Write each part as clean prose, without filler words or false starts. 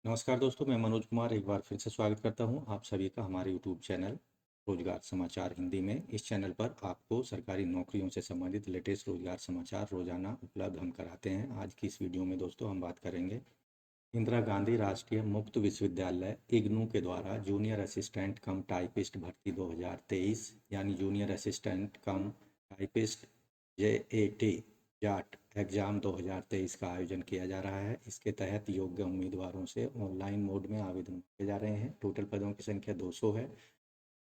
नमस्कार दोस्तों, मैं मनोज कुमार एक बार फिर से स्वागत करता हूं आप सभी का हमारे यूट्यूब चैनल रोजगार समाचार हिंदी में। इस चैनल पर आपको सरकारी नौकरियों से संबंधित लेटेस्ट रोजगार समाचार रोजाना उपलब्ध हम कराते हैं। आज की इस वीडियो में दोस्तों हम बात करेंगे इंदिरा गांधी राष्ट्रीय मुक्त विश्वविद्यालय इग्नू के द्वारा जूनियर असिस्टेंट कम टाइपिस्ट भर्ती 2023 यानी junior assistant cum typist JAT Jat exam 2023 का आयोजन किया जा रहा है। इसके तहत योग्य उम्मीदवारों से ऑनलाइन मोड में आवेदन किए जा रहे हैं। टोटल पदों की संख्या 200 है।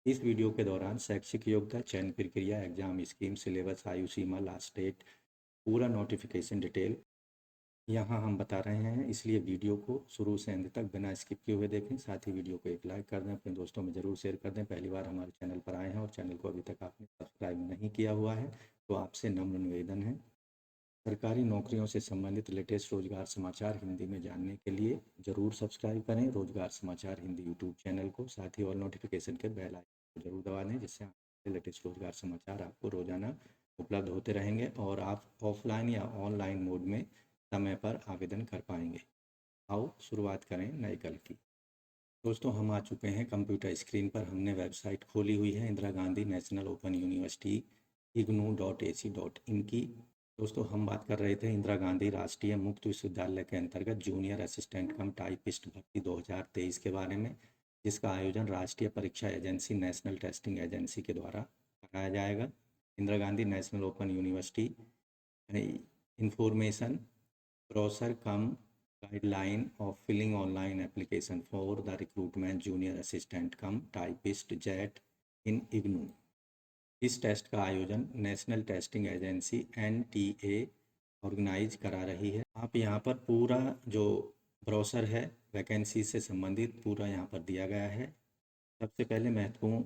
इस वीडियो के दौरान शैक्षिक योग्यता, चयन प्रक्रिया, एग्जाम स्कीम, सिलेबस, आयु सीमा, लास्ट डेट, पूरा नोटिफिकेशन डिटेल यहाँ हम बता रहे हैं, इसलिए वीडियो को शुरू से अंत तक बिना स्किप किए हुए देखें। साथ ही वीडियो को एक लाइक कर दें, अपने दोस्तों में ज़रूर शेयर कर दें। पहली बार हमारे चैनल पर आए हैं और चैनल को अभी तक आपने सब्सक्राइब नहीं किया हुआ है तो आपसे नम्र निवेदन है, सरकारी नौकरियों से संबंधित लेटेस्ट रोजगार समाचार हिंदी में जानने के लिए ज़रूर सब्सक्राइब करें रोजगार समाचार हिंदी यूट्यूब चैनल को। साथ ही ऑल नोटिफिकेशन के बेल आइकन को जरूर दबा दें, जिससे लेटेस्ट रोजगार समाचार आपको रोजाना उपलब्ध होते रहेंगे और आप ऑफलाइन या ऑनलाइन मोड में समय पर आवेदन कर पाएंगे। आओ शुरुआत करें नए कल की। दोस्तों हम आ चुके हैं कंप्यूटर स्क्रीन पर। हमने वेबसाइट खोली हुई है Indira Gandhi National Open university ignou.ac.in की। दोस्तों हम बात कर रहे थे इंदिरा गांधी राष्ट्रीय मुक्त विश्वविद्यालय के अंतर्गत जूनियर असिस्टेंट कम टाइपिस्ट भर्ती 2023 के बारे में, जिसका आयोजन राष्ट्रीय परीक्षा एजेंसी नेशनल टेस्टिंग एजेंसी के द्वारा कराया जाएगा। Indira Gandhi National Open University information brochure cum guideline of filling online application for the recruitment junior assistant cum typist JAT in IGNOU. इस टेस्ट का आयोजन National Testing Agency NTA organise करा रही है। आप यहाँ पर पूरा जो ब्रोशर है वैकेंसी से संबंधित पूरा यहाँ पर दिया गया है। सबसे पहले महत्वपूर्ण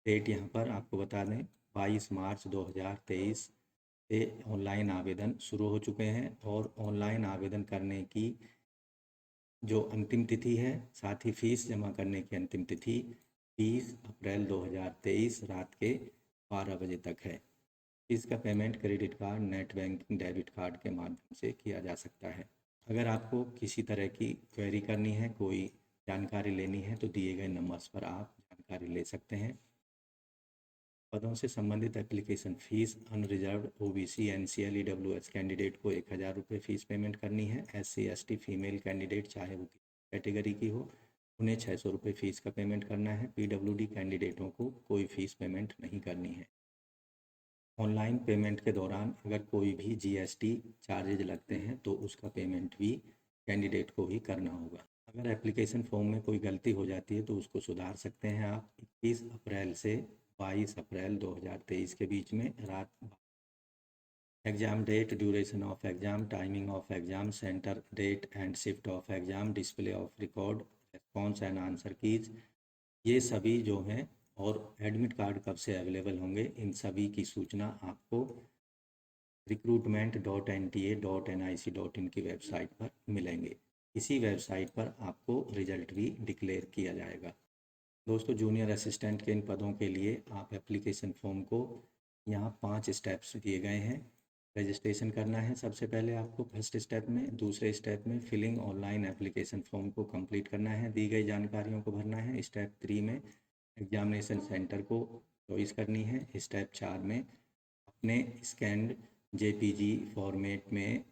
डेट यहाँ पर आपको बता दें, 22 मार्च 2023 से ऑनलाइन आवेदन शुरू हो चुके हैं और ऑनलाइन आवेदन करने की जो अंतिम तिथि है, साथ ही फीस जमा करने की अंतिम तिथि 30 अप्रैल 2023 रात के 12 बजे तक है। इसका payment credit card, net banking, debit card के माध्यम से किया जा सकता है। अगर आपको किसी तरह की क्वेरी करनी है, कोई जानकारी लेनी है तो दिए गए नंबर्स पर आप जानकारी ले सकते हैं। पदों से संबंधित application fees unreserved OBC NCL EWS candidate को 1000 रुपये फ़ीस पेमेंट करनी है। SC ST फीमेल कैंडिडेट चाहे वो कैटेगरी की हो, उन्हें 600 रुपये फ़ीस का पेमेंट करना है। PWD कैंडिडेटों को कोई फ़ीस पेमेंट नहीं करनी है। ऑनलाइन पेमेंट के दौरान अगर कोई भी GST चार्जेज लगते हैं तो उसका पेमेंट भी कैंडिडेट को ही करना होगा। अगर एप्लीकेशन फॉर्म में कोई गलती हो जाती है तो उसको सुधार सकते हैं आप 21 अप्रैल से 22 अप्रैल 2023 के बीच में रात। Exam date, duration of exam, timing of exam, centre, date and shift of exam, display of record, response and answer keys, ये सभी जो हैं, और एडमिट कार्ड कब से अवेलेबल होंगे, इन सभी की सूचना आपको recruitment.nta.nic.in की वेबसाइट पर मिलेंगे। इसी वेबसाइट पर आपको रिजल्ट भी डिक्लेयर किया जाएगा। दोस्तों जूनियर असिस्टेंट के इन पदों के लिए आप एप्लीकेशन फॉर्म को यहाँ 5 स्टेप्स दिए गए हैं। रजिस्ट्रेशन करना है सबसे पहले आपको फर्स्ट स्टेप में। दूसरे स्टेप में फिलिंग ऑनलाइन एप्लीकेशन फॉर्म को कंप्लीट करना है, दी गई जानकारियों को भरना है। स्टेप 3 में एग्जामिनेशन सेंटर को चॉइस करनी है। स्टेप 4 में अपने स्कैंड JPG फॉर्मेट में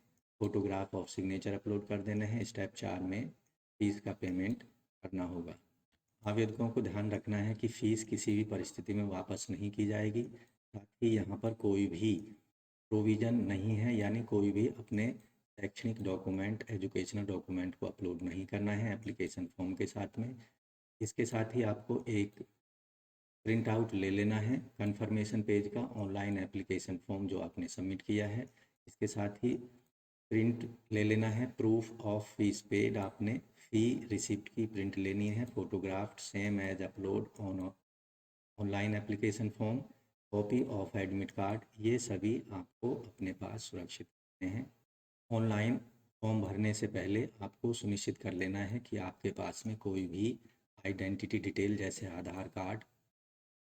फ़ोटोग्राफ ऑफ सिग्नेचर अपलोड कर देना है। स्टेप 4 में फीस का पेमेंट करना होगा। आवेदकों को ध्यान रखना है कि फ़ीस किसी भी परिस्थिति में वापस नहीं की जाएगी। साथ ही यहाँ पर कोई भी प्रोविज़न नहीं है, यानी कोई भी अपने शैक्षणिक डॉक्यूमेंट, एजुकेशनल डॉक्यूमेंट को अपलोड नहीं करना है एप्लीकेशन फॉर्म के साथ में। इसके साथ ही आपको एक प्रिंट आउट ले लेना है कंफर्मेशन पेज का, ऑनलाइन एप्लीकेशन फॉर्म जो आपने सबमिट किया है। इसके साथ ही प्रिंट ले लेना है प्रूफ ऑफ फीस पेड, आपने फ़ी रिसिप्ट की प्रिंट लेनी है। Photographed same as upload on online application form, copy of admit card, ये सभी आपको अपने पास सुरक्षित रखने हैं। ऑनलाइन फॉर्म भरने से पहले आपको सुनिश्चित कर लेना है कि आपके पास में कोई भी आइडेंटिटी डिटेल जैसे Aadhaar card,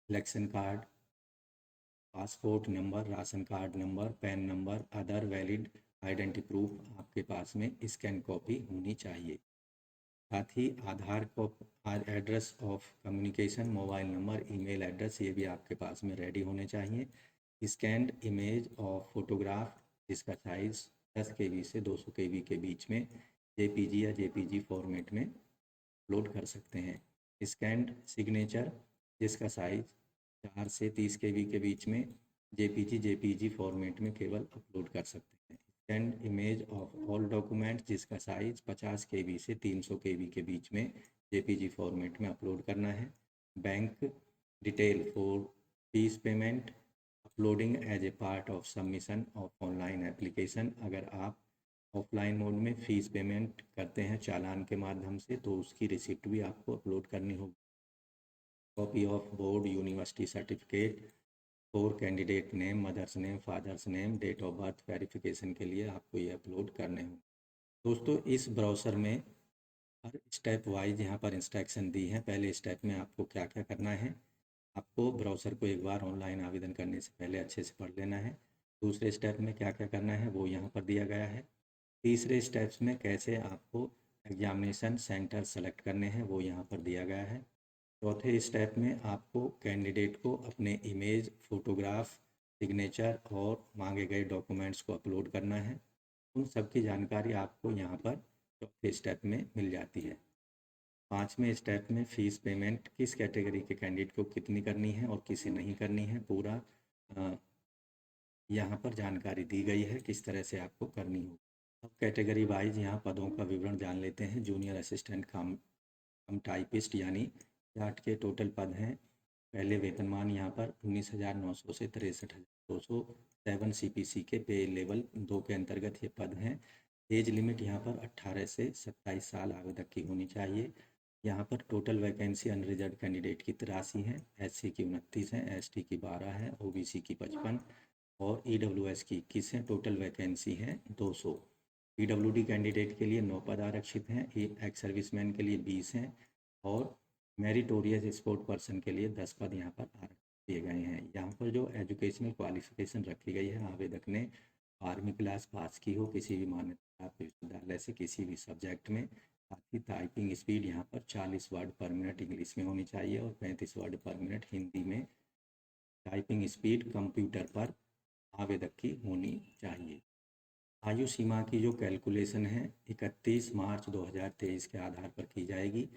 election card, passport number, ration card number, PAN number, other valid identity proof आपके पास में स्कैन कॉपी होनी चाहिए। साथ ही आधार को address of communication, mobile number, email address ये भी आपके पास में रेडी होने चाहिए। स्कैंड इमेज ऑफ फोटोग्राफ जिसका साइज़ 10 KB से 200 KB के बीच में JPG या JPG फॉर्मेट में अपलोड कर सकते हैं। स्कैंड सिग्नेचर जिसका साइज़ 4 से 30 KB के बीच में JPG फॉर्मेट में केवल अपलोड कर सकते हैं। Scanned image of all document जिसका साइज़ 50 KB से 300 KB के बीच में JPG फॉर्मेट में अपलोड करना है। Bank detail for fees payment uploading as a part of submission of online application. अगर आप ऑफलाइन मोड में फ़ीस पेमेंट करते हैं चालान के माध्यम से तो उसकी रिसिप्ट भी आपको अपलोड करनी होगी। Copy of board university certificate for candidate name, mother's name, father's name, date of birth verification के लिए आपको ये अपलोड करने होंगे। दोस्तों इस ब्राउज़र में हर स्टेप वाइज यहाँ पर इंस्ट्रक्शन दी हैं। पहले स्टेप में आपको क्या क्या करना है, आपको ब्राउज़र को एक बार ऑनलाइन आवेदन करने से पहले अच्छे से पढ़ लेना है। दूसरे स्टेप में क्या क्या करना है वो यहाँ पर दिया गया है। तीसरे स्टेप्स में कैसे आपको एग्जामिनेशन सेंटर सेलेक्ट करने हैं वो यहाँ पर दिया गया है। चौथे स्टेप में आपको कैंडिडेट को अपने इमेज, फोटोग्राफ, सिग्नेचर और मांगे गए डॉक्यूमेंट्स को अपलोड करना है। उन सब की जानकारी आपको यहाँ पर चौथे स्टेप में मिल जाती है। पाँचवें स्टेप में फ़ीस पेमेंट किस कैटेगरी के कैंडिडेट को कितनी करनी है और किसे नहीं करनी है, पूरा यहाँ पर जानकारी दी गई है किस तरह से आपको करनी होगी। अब कैटेगरी वाइज यहाँ पदों का विवरण जान लेते हैं। जूनियर असिस्टेंट कम टाइपिस्ट यानी जाट के टोटल पद हैं। पहले वेतनमान यहाँ पर 19,900 से 63,200 7 CPC के पे लेवल 2 के अंतर्गत ये पद हैं। एज लिमिट यहाँ पर 18 से 27 साल आवेदक की होनी चाहिए। यहाँ पर टोटल वैकेंसी अनरिजर्व कैंडिडेट की 83 हैं, SC की 29 हैं, ST की 12 हैं, OBC की 55 और EWS की 21 हैं। टोटल वैकेंसी हैं 200। PWD कैंडिडेट के लिए 9 पद आरक्षित हैं, एक्स सर्विसमैन के लिए 20 हैं और मेरिटोरियस स्पोर्ट पर्सन के लिए 10 पद यहाँ पर आरक्षित किए गए हैं। यहाँ पर जो एजुकेशनल क्वालिफिकेशन रखी गई है, आवेदक ने 12वीं क्लास पास की हो किसी भी मान्यता प्राप्त विश्वविद्यालय से किसी भी सब्जेक्ट में। साथ ही टाइपिंग स्पीड यहाँ पर 40 वर्ड पर मिनट इंग्लिश में होनी चाहिए और 35 वर्ड पर मिनट हिंदी में टाइपिंग स्पीड कंप्यूटर पर आवेदक की होनी चाहिए। आयु सीमा की जो कैलकुलेशन है 31 मार्च 2023 के आधार पर की जाएगी।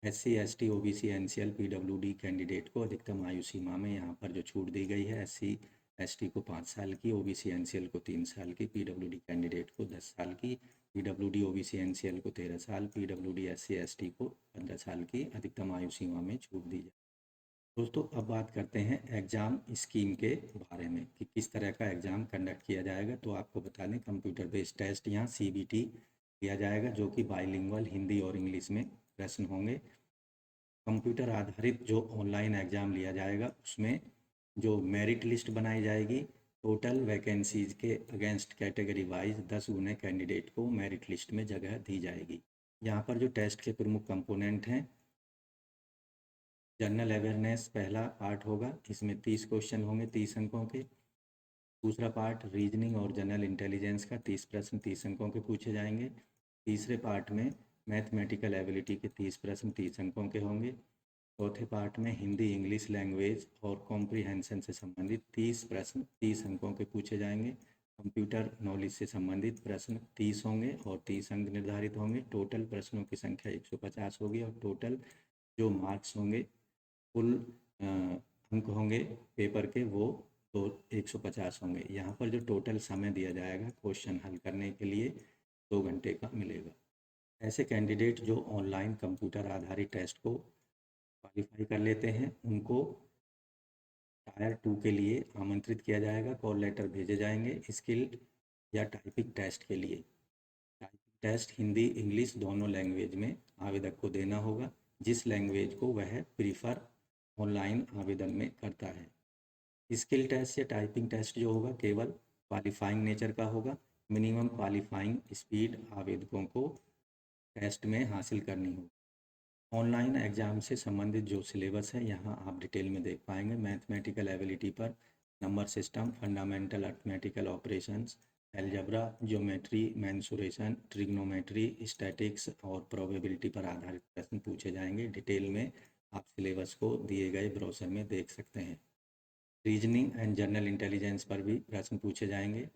SC, ST, OBC, NCL, PWD candidate को अधिकतम आयु सीमा में यहाँ पर जो छूट दी गई है, SC, ST को 5 साल की, OBC, NCL को 3 साल की, PWD कैंडिडेट को 10 साल की, PWD, OBC, NCL को 13 साल, PWD, SC, ST को 15 साल की अधिकतम आयु सीमा में छूट दी जाए। दोस्तों अब बात करते हैं एग्ज़ाम स्कीम के बारे में कि किस तरह का एग्ज़ाम कंडक्ट किया जाएगा। तो आपको बता दें कंप्यूटर बेस्ड टेस्ट यहाँ CBT किया जाएगा जो कि बाइलिंगुअल हिंदी और इंग्लिश में प्रश्न होंगे। कंप्यूटर आधारित जो ऑनलाइन एग्ज़ाम लिया जाएगा उसमें जो मेरिट लिस्ट बनाई जाएगी, टोटल वैकेंसीज के अगेंस्ट कैटेगरी वाइज 10 गुने कैंडिडेट को मेरिट लिस्ट में जगह दी जाएगी। यहाँ पर जो टेस्ट के प्रमुख कंपोनेंट हैं, जनरल अवेयरनेस पहला पार्ट होगा, इसमें 30 क्वेश्चन होंगे 30 अंकों के। दूसरा पार्ट रीजनिंग और जनरल इंटेलिजेंस का 30 प्रश्न 30 अंकों के पूछे जाएंगे। तीसरे पार्ट में मैथमेटिकल एबिलिटी के 30 प्रश्न 30 अंकों के होंगे। चौथे पार्ट में हिंदी इंग्लिश लैंग्वेज और कॉम्प्रीहेंशन से संबंधित 30 प्रश्न 30 अंकों के पूछे जाएंगे। कंप्यूटर नॉलेज से संबंधित प्रश्न 30 होंगे और 30 अंक निर्धारित होंगे। टोटल प्रश्नों की संख्या 150 होगी और टोटल जो मार्क्स होंगे, कुल अंक होंगे पेपर के वो तो 150 होंगे। यहाँ पर जो टोटल समय दिया जाएगा क्वेश्चन हल करने के लिए 2 घंटे का मिलेगा। ऐसे कैंडिडेट जो ऑनलाइन कंप्यूटर आधारित टेस्ट को क्वालिफाई कर लेते हैं उनको टायर 2 के लिए आमंत्रित किया जाएगा। कॉल लेटर भेजे जाएंगे स्किल या टाइपिंग टेस्ट के लिए। टाइपिंग टेस्ट हिंदी इंग्लिश दोनों लैंग्वेज में आवेदक को देना होगा, जिस लैंग्वेज को वह प्रीफर ऑनलाइन आवेदन में करता है। स्किल टेस्ट या टाइपिंग टेस्ट जो होगा केवल क्वालिफाइंग नेचर का होगा। मिनिमम क्वालिफाइंग स्पीड आवेदकों को टेस्ट में हासिल करनी होगी। ऑनलाइन एग्ज़ाम से संबंधित जो सिलेबस है यहाँ आप डिटेल में देख पाएंगे। मैथमेटिकल एबिलिटी पर number system, fundamental arithmetical operations, algebra, geometry, mensuration, trigonometry, statics और प्रोबेबिलिटी पर आधारित प्रश्न पूछे जाएंगे। डिटेल में आप सिलेबस को दिए गए ब्रोशर में देख सकते हैं। रीजनिंग एंड जनरल इंटेलिजेंस पर भी प्रश्न पूछे जाएंगे।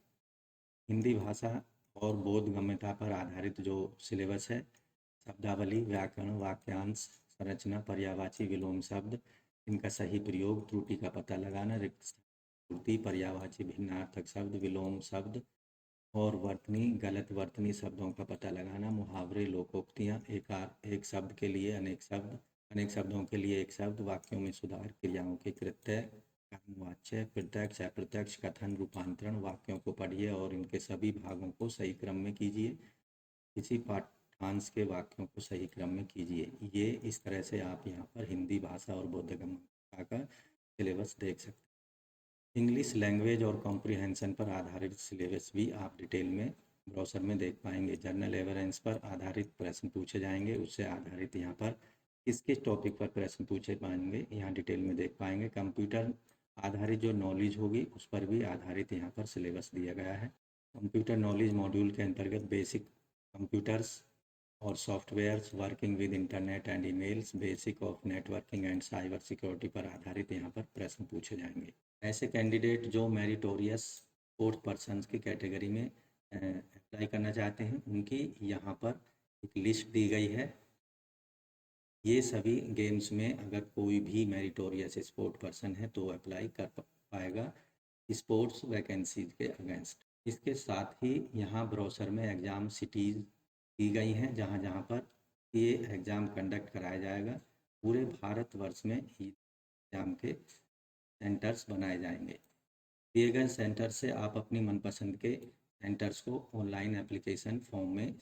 हिंदी भाषा और बोधगम्यता पर आधारित जो सिलेबस है, शब्दावली, व्याकरण, वाक्यांश, संरचना, पर्यायवाची, विलोम शब्द, इनका सही प्रयोग, त्रुटि का पता लगाना, रिक्त पूर्ति, पर्यायवाची भिन्नार्थक शब्द, विलोम शब्द और वर्तनी, गलत वर्तनी शब्दों का पता लगाना, मुहावरे, लोकोक्तियाँ, एक शब्द के लिए अनेक शब्द, अनेक शब्दों के लिए एक शब्द, वाक्यों में सुधार, क्रियाओं के कृत्य, कर्मवाच्य, प्रत्यक्ष, अप्रत्यक्ष, कथन, रूपांतरण। वाक्यों को पढ़िए और इनके सभी भागों को सही क्रम में कीजिए। किसी पाठांश के वाक्यों को सही क्रम में कीजिए। ये इस तरह से आप यहाँ पर हिंदी भाषा और बोधगम्यता का सिलेबस देख सकते हैं। इंग्लिश लैंग्वेज और कॉम्प्रिहेंशन पर आधारित सिलेबस भी आप डिटेल में ब्राउज़र में देख पाएंगे। जनरल अवेयरेंस पर आधारित प्रश्न पूछे जाएंगे, उससे आधारित यहाँ पर किस किस टॉपिक पर प्रश्न पूछे पाएंगे यहाँ डिटेल में देख पाएंगे। कंप्यूटर आधारित जो नॉलेज होगी उस पर भी आधारित यहाँ पर सिलेबस दिया गया है। कंप्यूटर नॉलेज मॉड्यूल के अंतर्गत बेसिक कंप्यूटर्स और softwares, working with internet and emails, basic of networking and cyber security पर आधारित यहाँ पर प्रश्न पूछे जाएंगे। ऐसे कैंडिडेट जो मेरिटोरियस स्पोर्ट्स पर्सन्स की कैटेगरी में अप्लाई करना चाहते हैं, उनकी यहाँ पर एक लिस्ट दी गई है। ये सभी गेम्स में अगर कोई भी मेरिटोरियस स्पोर्ट पर्सन है तो अप्लाई कर पाएगा स्पोर्ट्स वैकेंसीज के अगेंस्ट। इसके साथ ही यहाँ ब्रोशर में एग्ज़ाम सिटीज़ दी गई हैं जहाँ जहाँ पर ये एग्ज़ाम कंडक्ट कराया जाएगा। पूरे भारतवर्ष में एग्ज़ाम के सेंटर्स बनाए जाएंगे। दिए गए सेंटर से आप अपनी मनपसंद के सेंटर्स को ऑनलाइन एप्लीकेशन फॉर्म में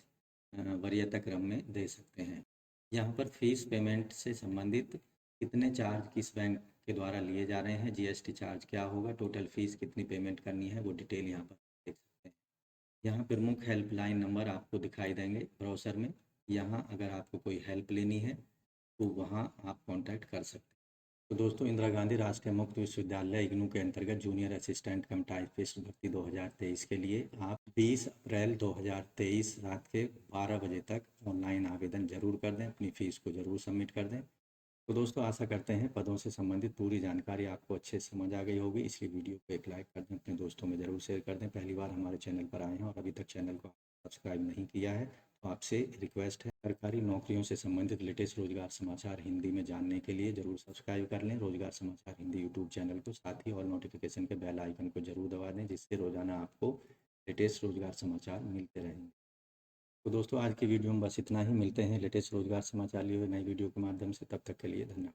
वरीयता क्रम में दे सकते हैं। यहाँ पर फीस पेमेंट से संबंधित कितने चार्ज किस बैंक के द्वारा लिए जा रहे हैं, जीएसटी चार्ज क्या होगा, टोटल फीस कितनी पेमेंट करनी है, वो डिटेल यहाँ पर देख सकते हैं। यहाँ प्रमुख हेल्पलाइन नंबर आपको दिखाई देंगे ब्राउज़र में। यहाँ अगर आपको कोई हेल्प लेनी है तो वहाँ आप कांटेक्ट कर सकते हैं। तो दोस्तों, इंदिरा गांधी राष्ट्रीय मुक्त विश्वविद्यालय इग्नू के अंतर्गत जूनियर असिस्टेंट कम टाइपिस्ट भर्ती 2023 के लिए आप 20 अप्रैल 2023 रात के 12 बजे तक ऑनलाइन आवेदन जरूर कर दें, अपनी फ़ीस को ज़रूर सबमिट कर दें। तो दोस्तों, आशा करते हैं पदों से संबंधित पूरी जानकारी आपको अच्छे से समझ आ गई होगी। इसलिए वीडियो को एक लाइक कर दें, अपने दोस्तों में ज़रूर शेयर कर दें। पहली बार हमारे चैनल पर आए हैं और अभी तक चैनल को सब्सक्राइब नहीं किया है तो आपसे रिक्वेस्ट है, सरकारी नौकरियों से संबंधित लेटेस्ट रोजगार समाचार हिंदी में जानने के लिए ज़रूर सब्सक्राइब कर लें रोजगार समाचार हिंदी यूट्यूब चैनल को। साथ ही और नोटिफिकेशन के बेल आइकन को ज़रूर दबा दें, जिससे रोज़ाना आपको लेटेस्ट रोजगार समाचार मिलते रहेंगे। तो दोस्तों, आज की वीडियो में बस इतना ही। मिलते हैं लेटेस्ट रोजगार समाचार लिए हुए नई वीडियो के माध्यम से। तब तक के लिए धन्यवाद।